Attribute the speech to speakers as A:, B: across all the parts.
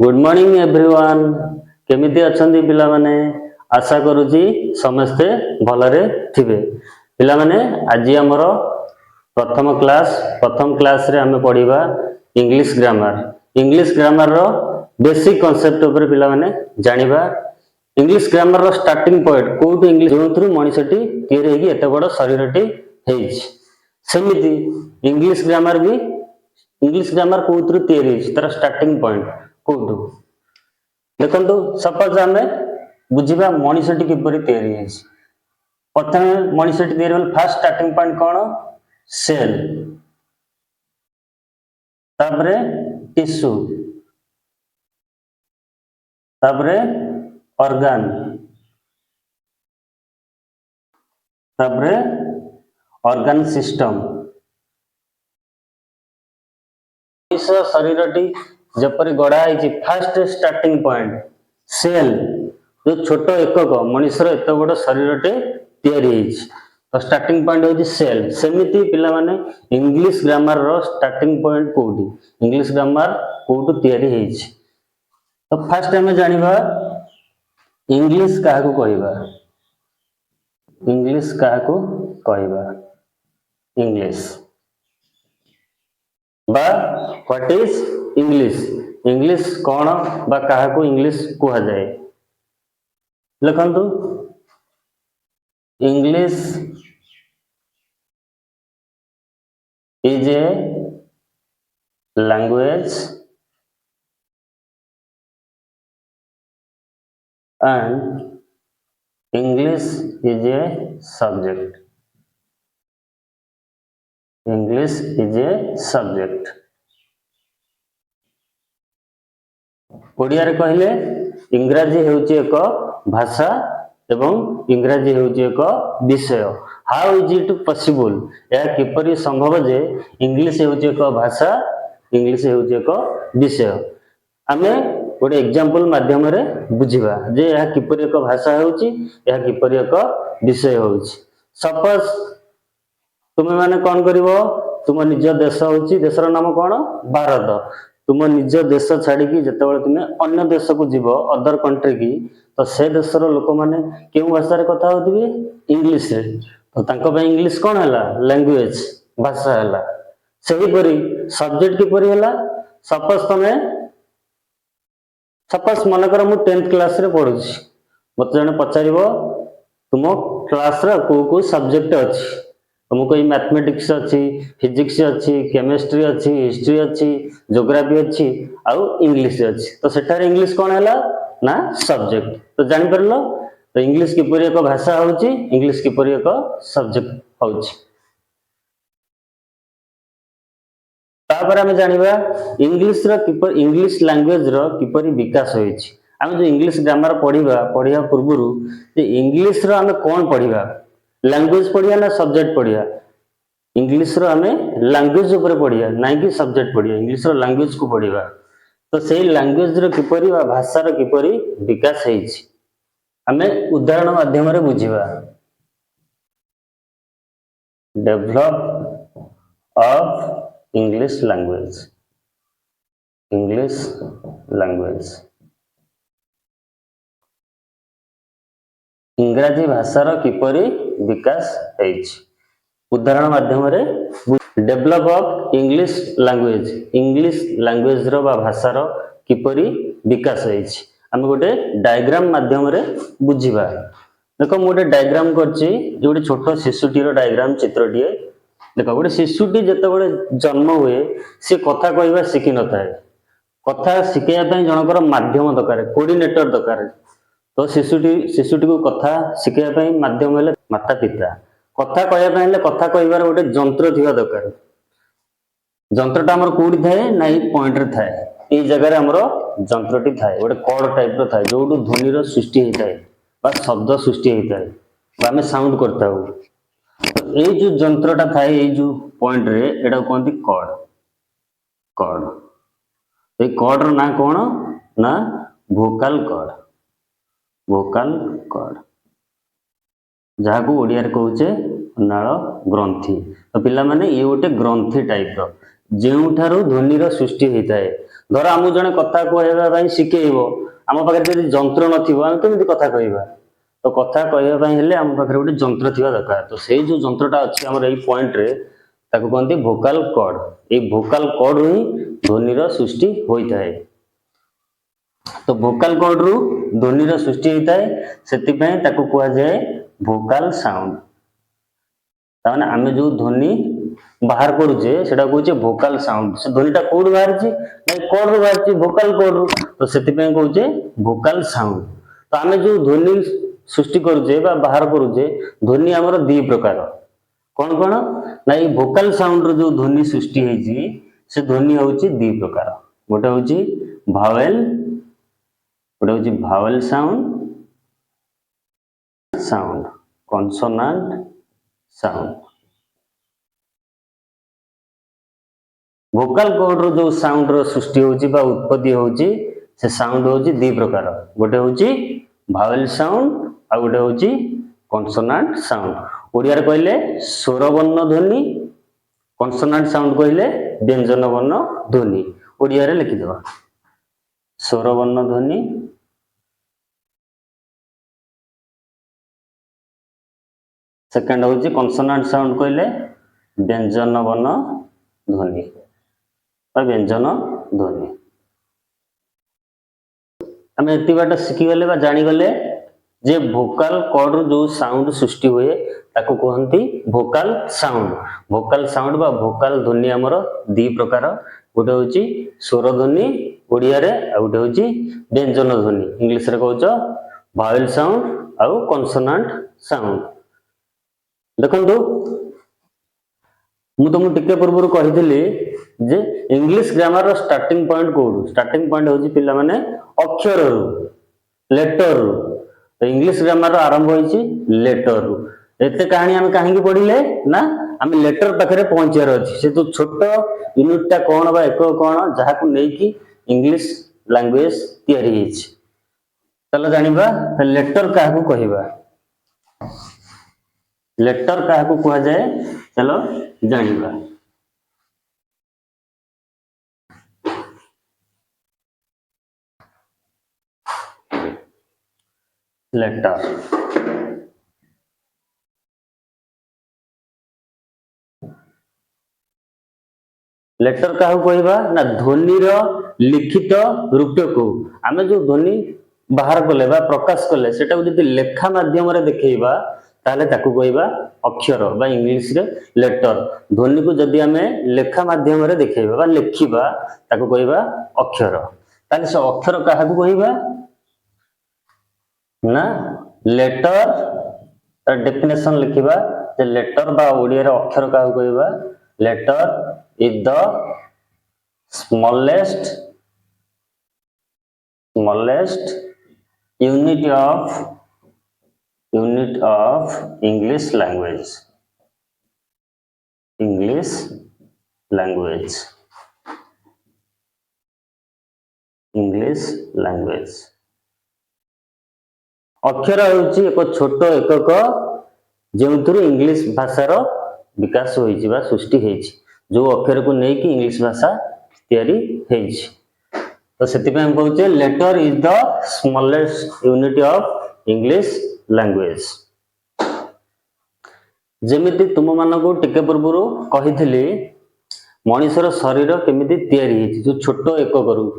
A: Good morning everyone. केमिति अछंती पिला माने? आशा करूची समस्ते भलरे थिबे। पिला माने आज हमर प्रथम क्लास रे हमें पढ़िबा इंग्लिश ग्रामर रो बेसिक कांसेप्ट ऊपर पिला माने जानिबा। इंग्लिश ग्रामर रो स्टार्टिंग पॉइंट कोउट इंग्लिश जोंथरु मनिसटी तयार हेगी एते बड़ शरीरटी हेछि सेमिति इंग्लिश ग्रामर कोउतरु तयार हेछि तार स्टार्टिंग पॉइंट कोउटु देखंतु। सपोज आमे बुझिबा मनिसटी किपरि तयार हेछि। प्रथमे मनिसटी तयार होल फर्स्ट स्टार्टिंग पॉइंट कोन? सेल, तापरे टिश्यू, तापरे ऑर्गन, तापरे ऑर्गन सिस्टम। शरीरटी जपरि गढ़ा है फास्ट स्टार्टिंग पॉइंट सेल जो छोट एकक मनुष्यर एत बड़ शरीरटे तैयारी होइछि तो स्टार्टिंग पॉइंट होइछि सेल। सेमिति पिला माने इंग्लिश ग्रामर रो स्टार्टिंग पॉइंट कोउटी इंग्लिश ग्रामर कोउटु तैयारी होइछि। तो फर्स्ट हमें जानिबा इंग्लिश काहाकू कहिबा। इंग्लिश काहाकू कहिबा इंग्लिश बा व्हाट इज इंग्लिश। इंग्लिश कौन बा काहाकू इंग्लिश कुहा जाए। लिखंतु English is a language and English is a subject. English is a subject. Odia रे कहले इंग्राजी हेउची एक भाषा एवं इंग्राजी हेउची एक विषय। How is it possible? या किपरि संभव जे इंग्लिश हेउची एक भाषा इंग्लिश हेउची एक विषय। आमे गोटे एग्जांपल माध्यम रे बुझिबा जे या किपरि एक भाषा हेउची या किपरि एक विषय हेउची। सपोज तुमे माने कौन करिवो? तुम निज देश होची देशर नाम कौन? भारत। तुम निज देश छाड़ी की जतबेले तुमे अन्य देश को जीवो अदर कंट्री की तो से देशर लोक माने केउ भाषा रे कथा होतिबे? इंग्लिश रे। तो तांको पे इंग्लिश कौन हला? लैंग्वेज भाषा हला। सही परी सब्जेक्ट की परी हला। सपोज मन कर मु 10th क्लास रे पढुछी मते जने पचारिबो तुम क्लास रे को सब्जेक्ट अछि तुमको कोई मैथमेटिक्स अच्छी, फिजिक्स अच्छी, केमिस्ट्री अच्छी, हिस्ट्री अच्छी, ज्योग्राफी अच्छी आउ इंग्लिश अच्छी। तो सेठार इंग्लिश कौन है ना सब्जेक्ट। तो जानि परलो तो इंग्लिश किपरि एक भाषा होची इंग्लिश किपरि एक सब्जेक्ट होची। तापर हमें जानिबा इंग्लिश लैंग्वेज रो किपरि विकास होईछि। आमे जो इंग्लिश ग्रामर पढ़िया पूर्वरु जे इंग्लिश रो हमें कौन पढ़िबा? लैंग्वेज पढ़िया ना सब्जेक्ट पढ़िया? इंग्लिश रो हमें लैंग्वेज ऊपर पढ़िया ना कि सब्जेक्ट पढ़िया। इंग्लिश रो लैंग्वेज को पढ़िबा तो सेही लैंग्वेज रो किपरि बा भाषा रो किपरि विकास हेछि हमें उदाहरण माध्यम रे बुझिबा। Develop of English language. English language इंग्रजी भाषा रो किपरि विकास हेछि उदाहरण माध्यम रे। डेवलप ऑफ इंग्लिश लैंग्वेज रो बा भाषा रो किपरि विकास हेछि हम गोटे डायग्राम माध्यम रे बुझिबा। देखो मु गोटे डायग्राम करछि जे गोटे छोट शिशुटी रो डायग्राम चित्रटीए। देखो गोटे शिशुटी जते बळे जन्म हुए से कथा कहबा शिखि न थाए। कथा शिखैया पय जनकर माध्यम दरकार कोऑर्डिनेटर दरकार। तो शिशुटी को कथा शिखैया पय माध्यम हेले माता पिता। कथा कहया पय हेले कथा कहबार गोटे जंत्र थिबा दरकार। जंत्रटा हमर कोडी थाए ना ई पॉइंट रे थाए ई जगह रे हमर जंत्रटी थाए गोटे कॉर्ड टाइप रो थाए जोडू ध्वनि रो सृष्टि हेइ थाए बा शब्द सृष्टि हेइ थाए बा हमें साउंड करता हूं। तो ए जो जंत्रटा थाए ए जो पॉइंट रे एडा कोनती कॉर्ड ए कॉर्ड रो ना कोन ना वोकल कॉर्ड जहा को ओडिया रे कहूचे नाळ ग्रंथि। तो पिला माने ये गोटे ग्रंथि टाइप रो जेउठारो ध्वनि रो सृष्टि हेइ थाए धर आम जड़े कथा कहवाई शिखेब आम पाखे जब जंत्र नम केमी कथा कहवा तो कथा कहवाई आम पाखे गोटे जंत्र थी दरकार तो से जो जंत्रटा अच्छी आम पॉइंट रे ताको कहते भोकाल कॉर्ड ये भोकाल कॉर्ड रु ही ध्वनि सृष्टि होता है तो भोकाल कॉर्ड रु ध्वनि सृष्टि होता है से कह जाए भोकाल साउंड ताने आमे जो ध्वनि बाहर करूचे सेटा कहूचे भोकाल साउंड से ध्वनिटा कोड बाहर छी नहीं कॉर्ड रो बाहर छी भोकाल कॉर्ड रो तो सेति पे कहूचे भोकाल साउंड तो आमे जो ध्वनि सृष्टि करूचे बा बाहर करूचे ध्वनि हमर दी प्रकार कौन कौन ना ये भोकाल साउंड रो जो ध्वनि सृष्टि हेची से ध्वनि होची दी प्रकार गोटे होची भावेल गोटे होची vowel sound sound consonant sound Bhokaal cord रो जो साउंड रो सृष्टि होची बा उत्पत्ति होची से साउंड होची दी प्रकार गोटे होची भावेल साउंड आ गोटे होची कॉन्सोनेंट साउंड ओडिया रे कहले स्वर वर्ण ध्वनि कॉन्सोनेंट साउंड कहले व्यंजन वर्ण ध्वनि ओडिया रे लिखि देबा स्वर वर्ण ध्वनि सेकंड होची कॉन्सोनेंट साउंड कहले व्यंजन वर्ण ध्वनि व्यंजन ध्वनि आम एति बाट शिखिगले बा जानिगले जे भोकाल कॉर्ड रो जो साउंड सृष्टि हुए ताको कहंती भोकाल साउंड बा भोकाल ध्वनि हमर दी प्रकार गोटे होची स्वर ध्वनि ओडिया रे आ गोटे होची व्यंजन ध्वनि इंग्लिश रे कहउछ भावेल साउंड आ कॉन्सोनेंट साउंड देखंतु मु तुम टिके पूर्व कही जे इंग्लिश ग्रामर रो स्टार्टिंग पॉइंट कोड स्टार्टिंग पॉइंट होची पिला माने अक्षर रो लेटर रो तो इंग्लिश ग्रामर रो आरंभ होईची लेटर रो एते कहानी हम काहे की पढिले ना हम लेटर पाखरे पहुंचार अछि से तो छोट यूनिटटा कोन बा एको कोन जहा को नै की इंग्लिश लैंग्वेज तयारी हिच चलो जानिबा लेटर काहा को कहिबा लेटर काहा को कहा जाए चलो जानिबा लेटर लेटर काहू कहबा ना ध्वनि रो लिखित रूप को आमे जो ध्वनि बाहर कले बा प्रकाश कले सेटा को जदि लेखा माध्यम रे देखैबा ताले ताकू कहबा अक्षर बा इंग्लिश रे लेटर ध्वनि को जदि आमे लेखा माध्यम रे देखैबा बा लिखिबा ताकू कहबा अक्षर ताले से अक्षर काहा को कहबा ना लेटर डेफिनेशन लिखिबा जे लेटर बा ओडिया रे अक्षर काहा को कहबा letter is the smallest unit of English language अक्षर होची एक छोट एकक जेउथुरु इंग्लिश भाषा रो विकास होईची बा सृष्टि हेची जो अक्षर को नहीं कि इंग्लिश भाषा तैयारी हेची तो सेति पे हम कहउचे letter is the smallest unit of English language जेमिति तुम मान को टिके पूर्व कहिथिली मनुष्यर शरीर केमिति तैयारी हेची जो छोट एकक करू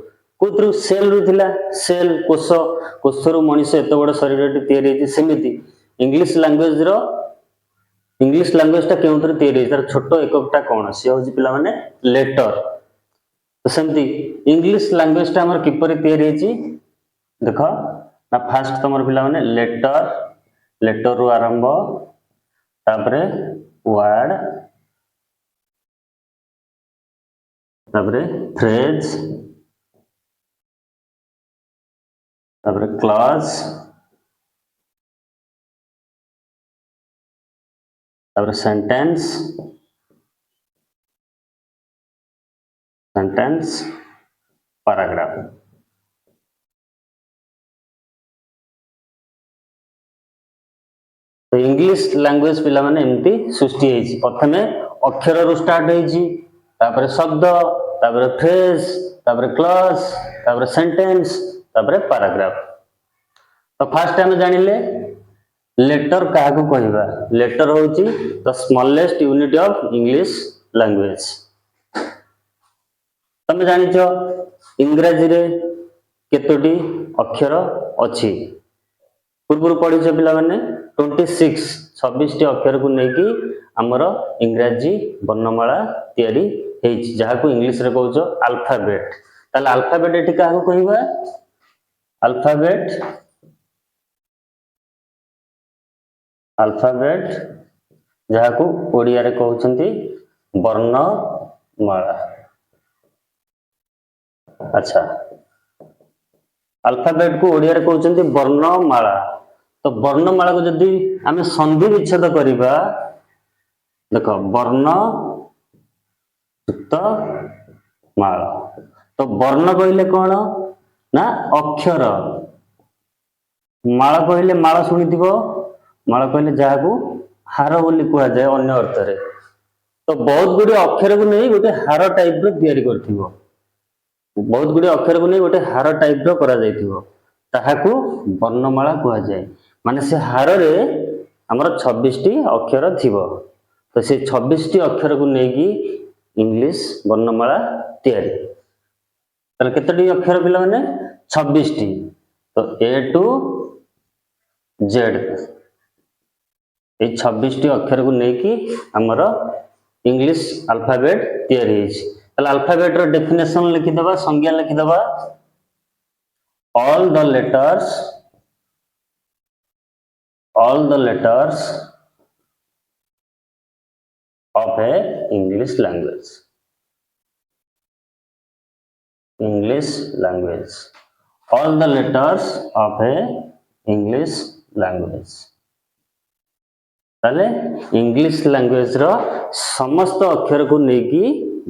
A: कोथरु सेल रु थिला सेल कोष रु मनुष्य एत बड़ शरीर तैयारी हेची सेमिति इंग्लिश लैंग्वेज टा केउतर तैयारी तार छोट एककटा कोन से होजी पिला माने लेटर तो सेमती इंग्लिश लैंग्वेज टा हमर किपरि तैयारी हेची देखो ना फास्ट तमर पिला माने लेटर रु आरंभ तापरे वर्ड तापरे फ्रेज तापरे क्लॉज तापरे सेंटेंस पैराग्राफ तो इंग्लिश लैंग्वेज पिला माने एमती सृष्टि हेची प्रथमे अक्षर रु स्टार्ट हेची तापरे शब्द तापर फ्रेज, तापर क्लॉज, तापर सेंटेंस, तापर पैराग्राफ। तो फास्ट आम जानिले लेटर क्या कहवा। लेटर हूँ the smallest unit of English language. तमे जानिछ इंग्राजी रे केतोटी अक्षर अच्छी पूर्व पढ़ी पिला माने 26 अक्षर को लेकिन आमर इंग्राजी वर्णमाला तैयारी होइछि जहाको इंग्लिश रे कहउछ अल्फाबेट। ताले अल्फाबेट एठी काहा को कहबा। अल्फाबेट अल्फाबेट जहाको ओडिया रे कहउछंती वर्णमाला। अच्छा अल्फाबेट को ओडिया रे कहउछंती वर्णमाला। तो वर्णमाला को जदि आमे संधि विच्छेद करिबा देखो वर्ण युक्त माला। तो वर्ण कहले कौन ना अक्षर, माला कहले माला शुणिथिबो माला कहले जहाकू हार बोली कुआ जाए अन्य अर्थ रे। तो बहुत गुडी अक्षर को नहीं गोटे हार टाइप रो तैयारी करथिबो, बहुत गुडी अक्षर को नहीं गोटे हार टाइप रो करा जायथिबो ताहाकू वर्णमाला कुआ जाए। माने से हार रे हमर 26 टी अक्षर थिबो। तो से 26 टी अक्षर को लेकी इंग्लिश वर्णमाला तैयारी। ताले केतटी अक्षर पिला माने 26 टी। तो ए टू जेड ए 26 टी अक्षर को लेकी हमर इंग्लिश अल्फाबेट तैयारी हिच। ताले अल्फाबेट रो डेफिनेशन लिखि दबा, संज्ञा लिखि दबा। all the letters of a English language. All the letters of a English language. ताले इंग्लिश लैंग्वेज रो समस्त अक्षर को लेकी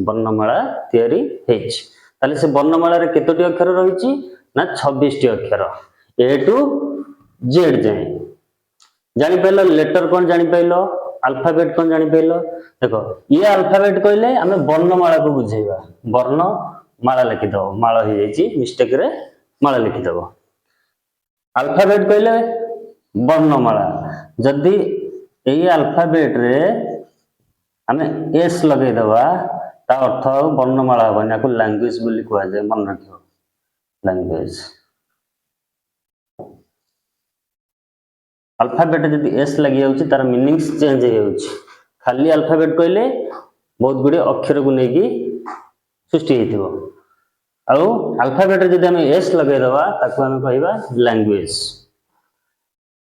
A: वर्णमाला तैयारी हेच। ताले से वर्णमाला रे केतोटी अक्षर रहिछि ना 26 टी अक्षर ए टू जेड जाए। जानि पाइलो लेटर कौन जानि पाइलो, अल्फाबेट कौन जानि पाइलो। देखो ये अल्फाबेट कहले आमे वर्णमाला को बुझेबा, वर्णमाला लिखि दो, माला हो जाइछि मिस्टेक रे माला लिखि दो। अल्फाबेट कहले वर्णमाला, जदि एई अल्फाबेट रे आमे एस लगे दबा ता अर्थ वर्णमाला बन्या को लैंग्वेज बोली कहवा जाय। मन रखियो लैंग्वेज। अल्फाबेट जदि एस लगी जाउछि तार मीनिंग्स चेंज हो जाउछि। खाली अल्फाबेट कहले बहुत गुडी अक्षर को लेकी सृष्टि हेतिबो। आउ अल्फाबेट जदि आमे एस लगे दबा ताको आमे कहबा लैंग्वेज।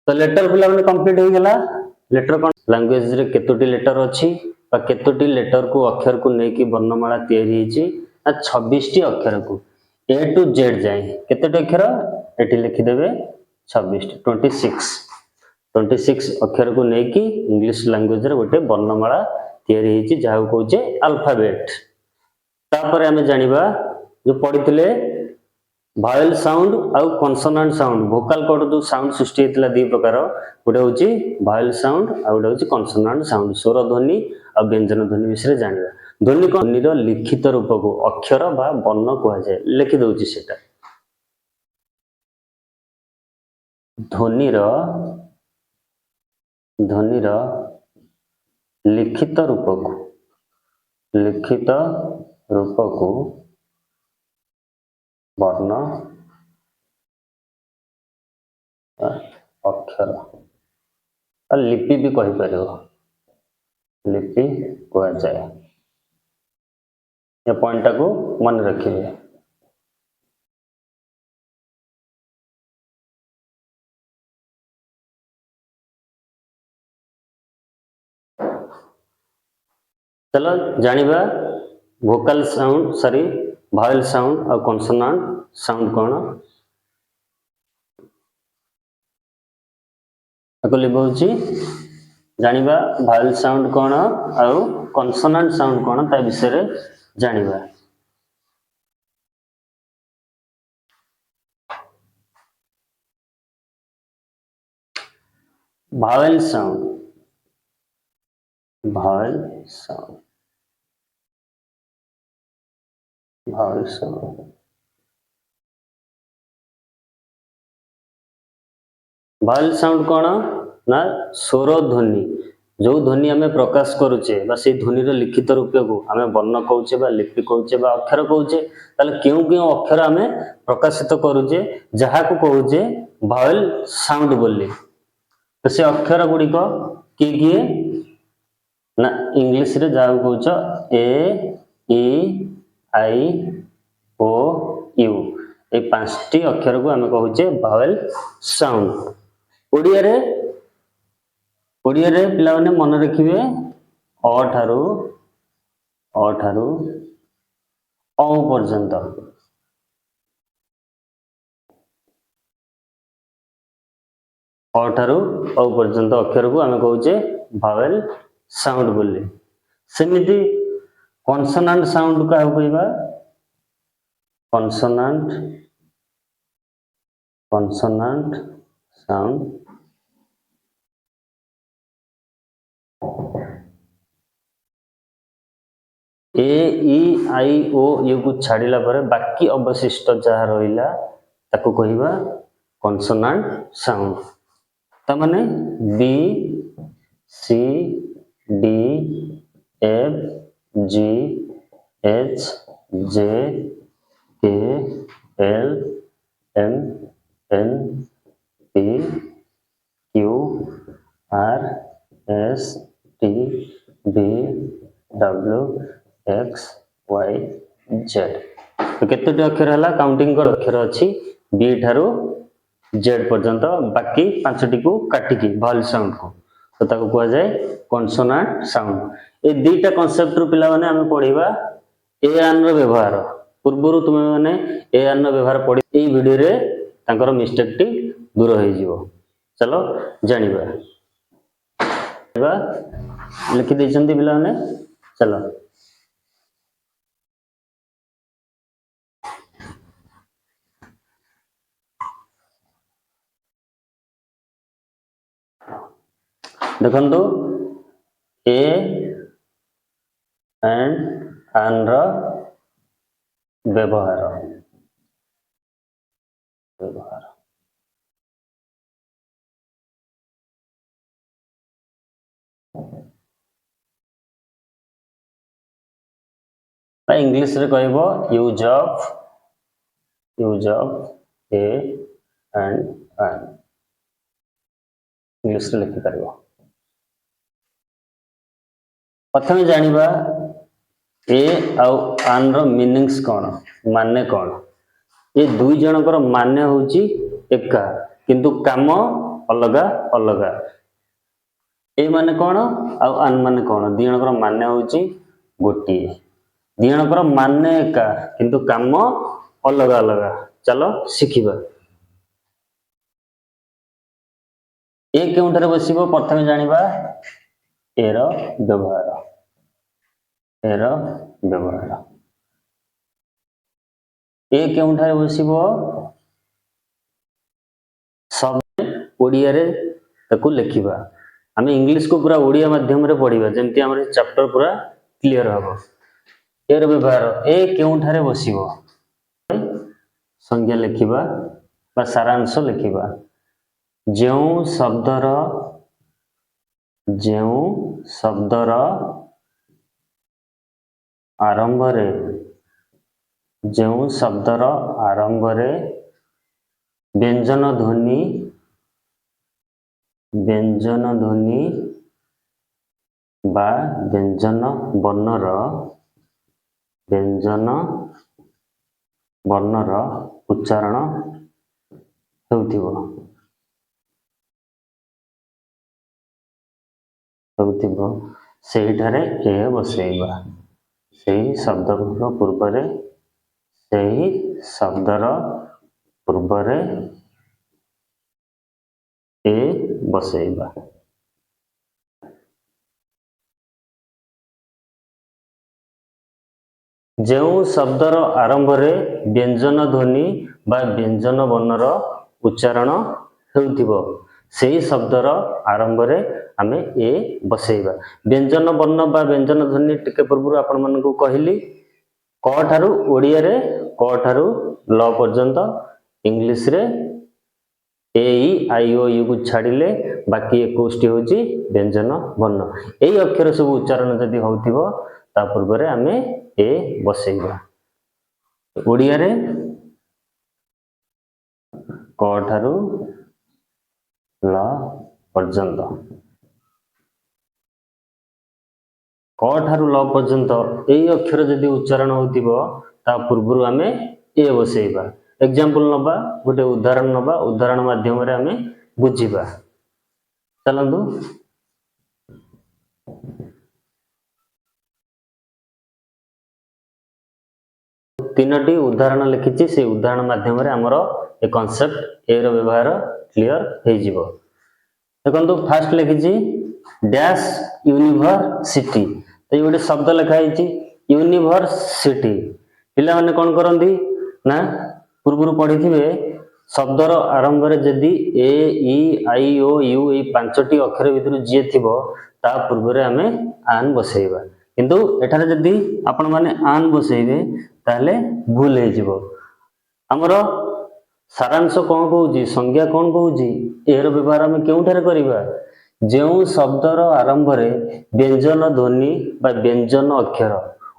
A: तो लेटर पिला माने कंप्लीट हो गेला। लेटर कौन लैंग्वेज रे केतोटी लेटर अछि बा केतोटी लेटर को अक्षर को लेकी वर्णमाला तैयारी हेछि ना 26 टी अक्षर को ए टू जेड जाए। केतोटी अक्षर एठी लिखि देबे 26 टी 26 अक्षर को लेकी इंग्लिश लैंग्वेज रे गोटे वर्णमाला तैयारी हेछि जाहा को कहउछे अल्फाबेट। तापर आमे जानिबा जो पढिथिले भावेल साउंड आउ कॉन्सोनेंट साउंड। वोकल कॉर्ड जो साउंड सृष्टि हेतला दी प्रकार, गोटे होची भावेल साउंड आ गोटे होची कॉन्सोनेंट साउंड। स्वर ध्वनि आ व्यंजन ध्वनि विषय जानिबा। ध्वनि को ध्वनि रो लिखित रूप को अक्षर बा वर्ण कहवा जाय। लिखि दउची सेटा ध्वनि रो लिखित रूप को वर्ण अक्षर और लिपि भी कहि परियो, लिपि कहा जाए। ये पॉइंट को मन रखिए। चलो जानिबा vocal sound sorry vowel sound और कॉन्सोनेंट साउंड कौन ताको लिखौछि। जानिबा भावेल साउंड कौन और कॉन्सोनेंट साउंड कौन ता विषय रे जानिबा। Vowel sound vowel sound. Vowel sound कौन ना स्वर ध्वनि, जो ध्वनि आम प्रकाश करुचे से ध्वनि लिखित रूप को आम वर्ण कौचे लिपि कौचे अक्षर कौचे, क्यों क्यों अक्षर आम प्रकाशित करुचे जहाँ को कौचे भावेल साउंड बोली। तो से अक्षर गुड़िक किए किए ना इंग्लिश रे जहाँ कौच ए ई आई ओ यू, ये 5टी अक्षर को आम कहुचे भावेल साउंड। ओडिया रे पिला माने मन रखिए अ ठारू औ पर्यंत, अ ठारू औ पर्यंत अक्षर को आम कहुचे भावेल साउंड बोली। सेमिति कॉन्सोनेंट साउंड का कहबा consonant sound A E I O U को छाड़िला पर बाकी अवशिष्ट जहाँ रहिला ताको कहिबा कॉन्सोनेंट साउंड। ता माने B C D F G H J K L M N P Q R S T V W X Y Z. तो केतोटी अक्षर है काउंटिंग कर अक्षर अच्छी बी ठारू जेड पर्यंत, बाकी 5टी को काटिकी भावेल साउंड को तो ताको कहा जाए कॉन्सोनेंट साउंड। ये दुईटा कॉन्सेप्ट रु पिला माने आमे पढ़िबा ए आन रो व्यवहार। पूर्वरु तुमे माने ए आन रो व्यवहार पढ़ी ए वीडियो रे तांकर मिस्टेक टी दूर हो जिवो। चलो जानिबा लिखि दैछन्ती पिला माने, चलो देखो ए एंड आन रो व्यवहार इंग्लिश रे कहबो यूज ऑफ ए एंड आन, इंग्लिश रे लिखि पारिबो। प्रथम जानिबा ए आउ आन रो मीनिंग्स कौन, माने कौन। ये दुई जनकर माने होची एका किंतु काम अलगा अलगा। ए माने कौन आउ आन माने कौन, दी जनकर माने होची गोटिए, दी जनकर माने एका किंतु काम अलगा अलगा। चलो शिखिबा। ए केउंठारे बसिबो प्रथम जानिबा ए रो व्यवहार, ए रो व्यवहार। ए केउंठारे बसिबो सब ओडिया रे ताकू लिखिबा। आमे इंग्लिश को पूरा ओडिया माध्यम रे पढ़िबा जेमति हमर चैप्टर पूरा क्लियर हबो। ए रो व्यवहार ए केउंठारे बसिबो संज्ञा लिखिबा बा सारांश लिखिबा। जेउ शब्दर आरंभ रे व्यंजन ध्वनि बा व्यंजन वर्णर उच्चारण होउथिबो सेहिठारे ए बसेइबा। सेही शब्दर पूर्वरे ए बसेइबा। जेउ शब्दर आरंभ रे व्यंजन ध्वनि बा व्यंजन वर्णर उच्चारण होउथिबो सेही शब्दर आरंभ रे आमे ए बसेइबा। व्यंजन वर्ण बा व्यंजन ध्वनि टिके पूर्व आपण मानकु कहली क ठारू ओडिया रे क ठारू ल पर्यंत, इंग्लिश रे ए ई आई ओ यू को छाड़िले बाकी 21 होची व्यंजन वर्ण। एई अक्षर सब उच्चारण जदि होउथिबो ता पूर्व रे आमे ए बसैबा। ओडिया रे क ठारू ल पर्यंत, क ठारू ल पर्यंत एई अक्षर जदि उच्चारण होउथिबो ता पूर्व आमे ए बसैबा। एग्जांपल नबा, गोटे उदाहरण नबा, उदाहरण माध्यम रे आमे बुझिबा। चलंतु तीनोटी उदाहरण लिखिछि, से उदाहरण माध्यम रे हमरो ए कांसेप्ट ए रो व्यवहार क्लियर हे जिवो। देखंतु फास्ट लिखिछि डैश यूनिवर्सिटी, तो ये गोटे शब्द लिखा है यूनिवर्सिटी। पिला माने कोन करंदी ना पूर्व पढ़ी थिबे शब्दर आरंभ रे जदि ए E I O U A पांचटी अक्षर भितर जे थिबो ता पूर्व रे हमें आन बसैबा। किंतु एठारे जदि आपण माने आन बसैबे ताले भूल हे जिवो। हमरो सारांश कौन कहूँ, संज्ञा कौन कहूँ, एहर व्यवहार आम केउठारे करिबा जेउ शब्दर आरंभ रे व्यंजन ध्वनि बा व्यंजन अक्षर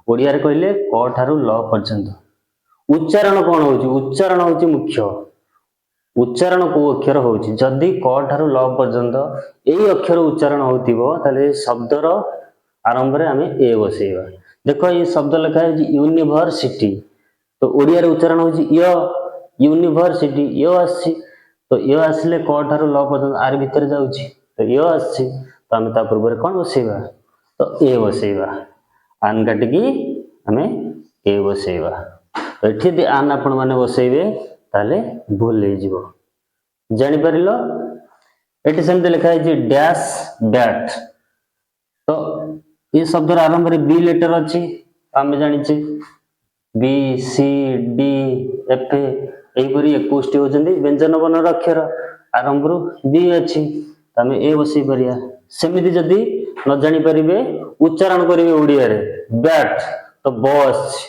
A: ओडिया रे कहले क ठारू ल पर्यंत। उच्चारण कौन होउची, उच्चारण होउची मुख्य। उच्चारण को अक्षर होउची जदि क ठारू ल पर्यंत एई अक्षर उच्चारण होउतिबो ताले शब्दर आरंभ रे आमे ए बसैबा। देखो ये शब्द लिखा है यूनिवर्सिटी, तो ओडिया रे उच्चारण होउची य, यूनिवर्सिटी य आसी, तो य आसले क ठारू ल पर्यंत आर भीतर जाउची, तो य आसी, तो आमे ता पूर्व रे कोन बसैबा, तो ए बसैबा। आन काटिकी आमे ए बसैबा। तो एठी दि आन आपण माने बसैबे ताले भूल हे जिवो। जानि परिलो एठी सेमते लिखा है डैश बैट, तो ये शब्द आरंभ रे बी लेटर अछि, आमे जानिचे बी सी डी एफ एहिपरी 21 होचंदी व्यंजन वर्ण अक्षर, आरंभ रु बी अछि, आमे ए बसै परिया। सेमिति जदि न जानि परिबे उच्चारण करिवे ओडिया रे बैट, तो ब अछि,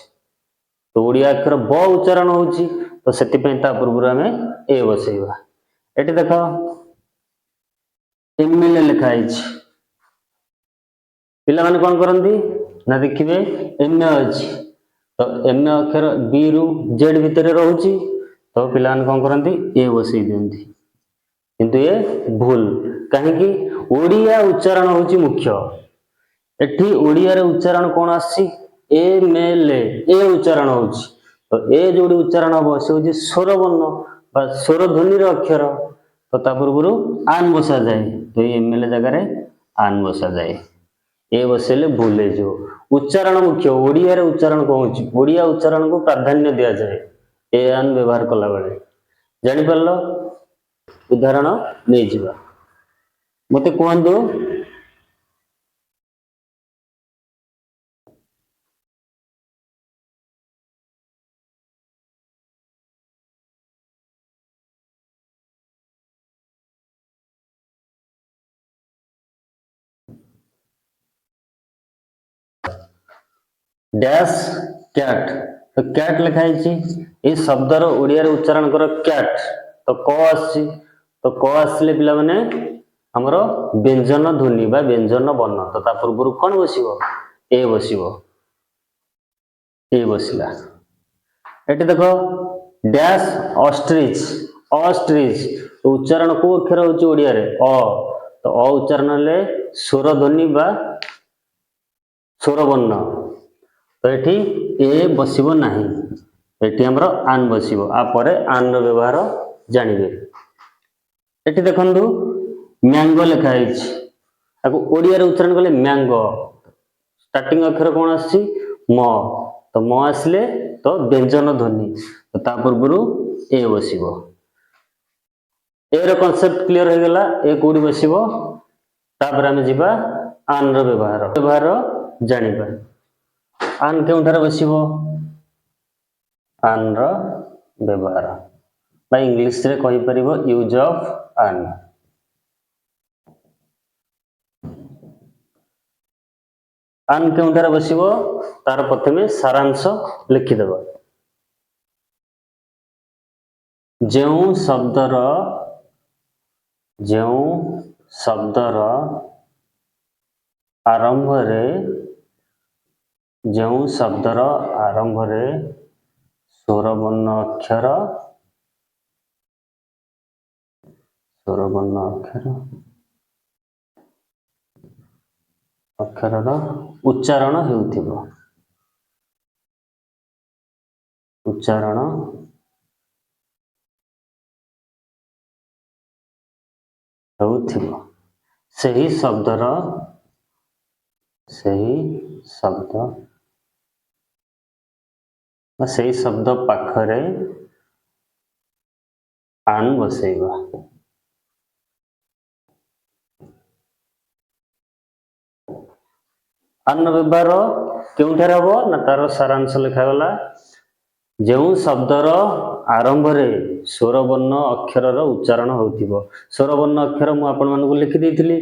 A: तो ओडिया अक्षर ब उच्चारण होउची, तो सेति पय ता पूर्व आमे ए बसैबा। एठी देखो एमएलए लिखा अछि, पिला माने कोन करंदी ना देखिबे एम अछि, तो एम अक्षर बी रु जेड भितर रहउची, तो पिला माने कोन करंदी ए बसै दियंती। किंतु ये भूल काहेकि ओडिया उच्चारण होउची मुख्य। एठी ओडिया रे उच्चारण कोन आसी एमएलए, ए उच्चारण होउची, तो ए जोडी उच्चारण हो से होची स्वर वर्ण बा स्वर ध्वनि रो अक्षर, तो ता पूर्वरु आन बसा जाए, तो ये एमएलए जगह रे आन बसा जाए। ए बसेले भूल हे जो। उच्चारण मुख्य, ओडिया रे उच्चारण कहूची, ओडिया उच्चारण को प्राधान्य दिया जाए ए आन व्यवहार कला बेले। जानि परलो उदाहरण नै जिबा। मते कहंदो डैश कैट, तो कैट लिखा है ये शब्दर ओडिया रे उच्चारण कर कैट, तो क आसी, तो क आसले पिला माने हमरो व्यंजन ध्वनि बा व्यंजन वर्ण, तो ता पूर्व कोन बसिबो ए बसिबो, ए बसिला। एटी देखो डैश ऑस्ट्रिच, ऑस्ट्रिच, तो उच्चारण को अक्षर होची ओडिया रे अ, तो अ उच्चारण ले स्वर ध्वनि बा स्वर वर्ण, तो एठी ए बसिबो नाही, एठी हमरो आन बसिबो। आ परे आन रो व्यवहार जानिबे। एठी देखंतु मैंगो लिखा है, ताको ओडिया रे उच्चारण कले मैंगो, स्टार्टिंग अक्षर कोन आसी म, तो म आसले तो व्यंजन ध्वनि, तो ता पूर्वरु ए बसिबो। ए रो कांसेप्ट क्लियर हो गेला, ए कोडी बसिबो, तापर हम जिबा आन रो व्यवहार, व्यवहार जानिबा। आन केउठारे बसिबो, आन रो व्यवहार बा इंग्लिश रे कहि परिबो यूज ऑफ आन। आन केउंठारे बसिबो तार प्रथमे सारांश लिखिदेबा। जेउ शब्दर आरंभ रे स्वरवर्ण अक्षर उच्चारण हेउथिबो। ସେହି शब्द पाखरे आन बसेइबा। आन व्यवहार केउठारे हबो ना तार सारांश लिखागला। जेउ शब्दर आरंभ रे स्वरवर्ण अक्षर उच्चारण होउथिबो। स्वरवर्ण अक्षर मु आपण मानकु लिखि देइथिली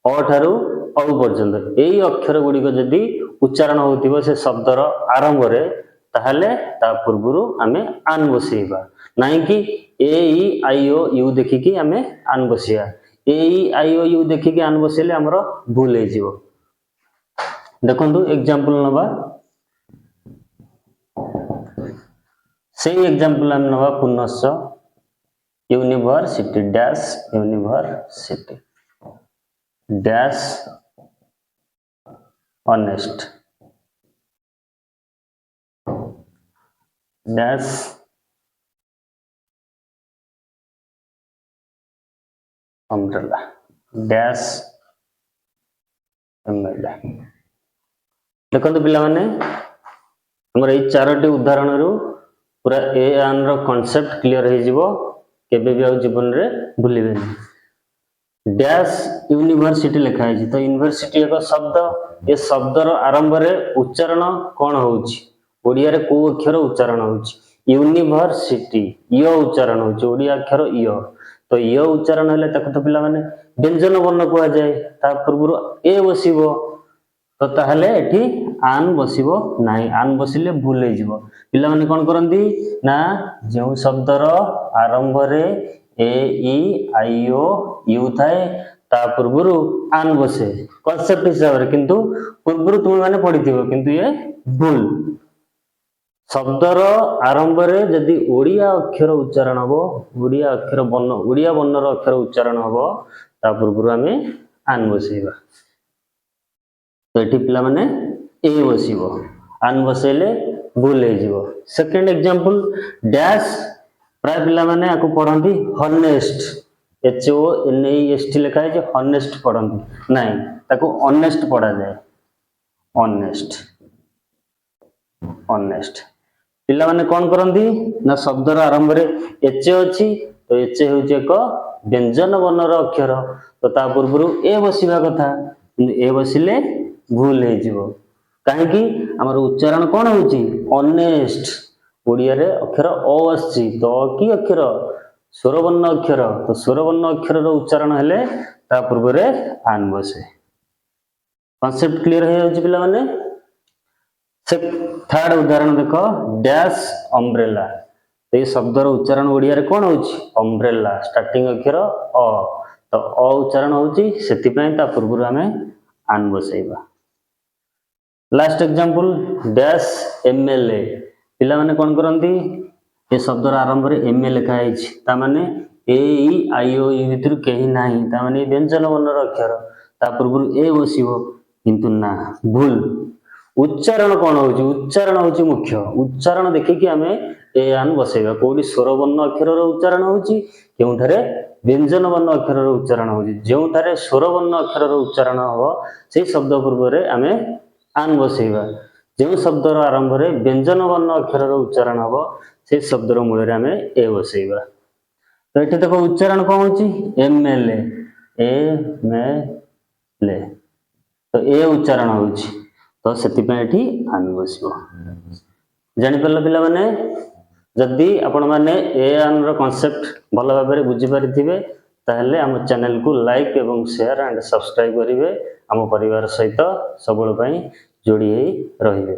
A: अ ठारू औ पर्यंत एई अक्षर गुडी को जदी उच्चारण होउथिबो से शब्दर आरंभ रे ताहले ता पूर्वरु आमे आन बसेइबा। नाही कि ए ई आई ओ यू देखि कि आमे आन बसिया। ए ई आई ओ यू देखि कि आन बसेले हमरो भूल हे जिवो। देखंतु एग्जांपल नबा सेही एग्जांपल हम नबा पुनश्च university dash honest dash umbrella dash MLA. देखंतु पिला माने हमर ए चारोटी उदाहरण रु पूरा ए आन रो कांसेप्ट क्लियर हे जिवो। केबे भी आ जीवन रे भूलिबेनी। डैश यूनिवर्सिटी लिखा है तो यूनिवर्सिटी एक शब्द ए शब्दर आरंभ रे उच्चारण कोन होउची ओडिया रे को अक्षर उच्चारण होउची यूनिवर्सिटी य उच्चारण होउची ओडिया अक्षर य तो य उच्चारण हेले तक तो पिला माने व्यंजन वर्ण को जाय ता पूर्व ए बसिबो तो ताहले एठी आन बसिबो नाही आन बसिले भूल हे जिवो। पिला माने कोन करंती ना जेउ शब्दर आरंभ रे ए ई आई ओ यू थाए ता पूर्वरु आन बसे कांसेप्ट हिसाब रे किंतु पूर्वरु तुम माने पढिथिबो किंतु ये भूल। शब्दर आरंभ रे यदि ओडिया अक्षर उच्चारण हबो ओडिया वर्णर अक्षर उच्चारण हबो ता पूर्वरु आमे आन बसेबा। तो एठी पिला माने ए बसिबो आन बसेले भूल हे जिवो। सेकंड एग्जांपल डैश प्राय पिला माने आकु पढंती honest H O N E S T लिखा है जे हॉनेस्ट पढंती नाही ताकु ऑनेस्ट पढा जाय ऑनेस्ट पिला माने कोन करंती ना शब्दर आरंभ रे एच अछि तो एच हेउचे एक व्यंजन वर्णर अक्षर तो ता पूर्वरु ए बसिबा कथा ए बसिले भूल हे जिवो। काहे कि हमर उच्चारण कोन होउची ऑनेस्ट ओडिया रे अक्षर ओ आछि तो की अक्षर स्वरवर्ण अक्षर तो स्वरवर्ण अक्षर रो उच्चारण हेले ता पूर्व रे आन बसे। कांसेप्ट क्लियर हे जाउची पिला माने। से थर्ड उदाहरण देखो डैश अम्ब्रेला तो ये शब्दर उच्चारण ओडिया रे कोन होउची अम्ब्रेला स्टार्टिंग अक्षर अ तो अ उच्चारण होउची सेति पय ता पूर्व हमें आन बसेइबा। लास्ट एग्जांपल डैश एमएलए पिला माने कोन करंती ए शब्दर आरंभ रे एमए लिखा है ता माने ए ई आई ओ यू भितर केही नाही ता माने व्यंजन वर्णर अक्षर ता पूर्व ए बसिबो किंतु ना भूल। उच्चारण कोन होउची उच्चारण होउची मुख्य उच्चारण देखि कि हमें ए आन बसेबा कोडी स्वर वर्ण अक्षर रो उच्चारण होउची केउठारे व्यंजन वर्ण अक्षर रो उच्चारण होउची जेउठारे स्वर वर्ण अक्षर रो उच्चारण हो सेही शब्द पूर्व रे हमें आन बसेबा। जो शब्दर आरंभ रे व्यंजन वर्ण अक्षर रो उच्चारण हो से शब्दर मूल रे हमें ए बसेबा। तो एठी देखो उच्चारण कोन होउची एमएलए तो ए उच्चारण होउची तो सेति पे एठी आन बसिबो। जानि परला पिला माने जदि आपण माने ए आन रो कांसेप्ट भलो भाबरे बुझी परिथिबे ताहले हम चैनल को लाइक एवं शेयर एंड सब्सक्राइब करिवे आम परिवार सहित सबुल जोड़ी रहिबे।